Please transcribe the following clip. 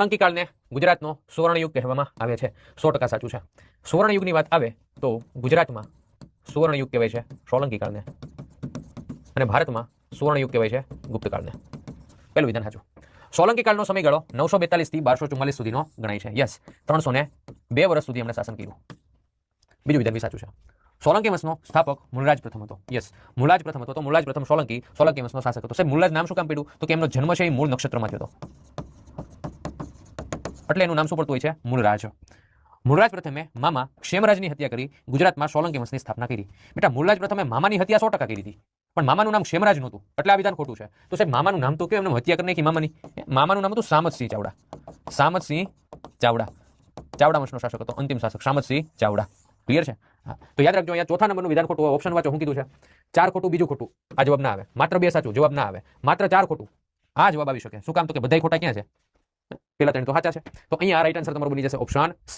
સોલંકી કાળને ગુજરાતનો સુવર્ણયુગ કહેવામાં આવે છે. 100% સાચું છે. સુવર્ણયુગની વાત આવે તો ગુજરાતમાં સુવર્ણયુગ કહેવાય છે સોલંકી કાળને, અને ભારતમાં સુવર્ણયુગ કહેવાય છે ગુપ્તકાળને. પહેલું વિધાન સાચું. સોલંકી કાળનો સમયગાળો 942 થી 1244 સુધીનો ગણાય છે. યસ, 302 વર્ષ સુધી એમણે શાસન કર્યું. બીજું વિધાન બી સાચું છે. સોલંકી વંશનો સ્થાપક મૂળરાજ પ્રથમ હતો. યસ, મૂળરાજ પ્રથમ હતો. તો મૂળરાજ પ્રથમ સોલંકી વંશનો શાસક હતો. સાહેબ, મૂળરાજ નામ શું કામ પડ્યું? તો કે એમનો જન્મ છે એ મૂળ નક્ષત્રમાં થયો હતો, એટલે એનું નામ શું પડતું હોય છે? મૂળરાજ. મૂળરાજ પ્રથમે મામા ક્ષેમરાજની હત્યા કરી ગુજરાતમાં સોલંકી વંશની સ્થાપના કરી. બેટા, મૂળરાજ પ્રથમે મામાની હત્યા 100% કરી હતી, પણ મામાનું નામ ક્ષેમરાજ નહોતું, એટલે આ વિધાન ખોટું છે. તો સાહેબ, મામાનું નામ તો કેવું? એમને હત્યા કરી નાખી મામાની. મામાનું નામ હતું સામતસિંહ ચાવડા. સામતસિંહ ચાવડા. ચાવડા વંશનો શાસક હતો, અંતિમ શાસક સામતસિંહ ચાવડા. ક્લિયર છે? હા, તો યાદ રાખજો, અહીંયા ચોથા નંબરનું વિધાન ખોટું હોય. ઓપ્શન વાંચો, શું કીધું છે? 4 ખોટું, બીજું ખોટું. આ જવાબ ના આવે. માત્ર 2 સાચું, જવાબ ના આવે. માત્ર 4 ખોટું, આ જવાબ આવી શકે. શું કામ? તો કે બધાય ખોટા ક્યાં છે? પેલા 3 તો સાચા છે. તો અહીંયા રાઈટ આન્સર તમારો બની જશે ઓપ્શન સી.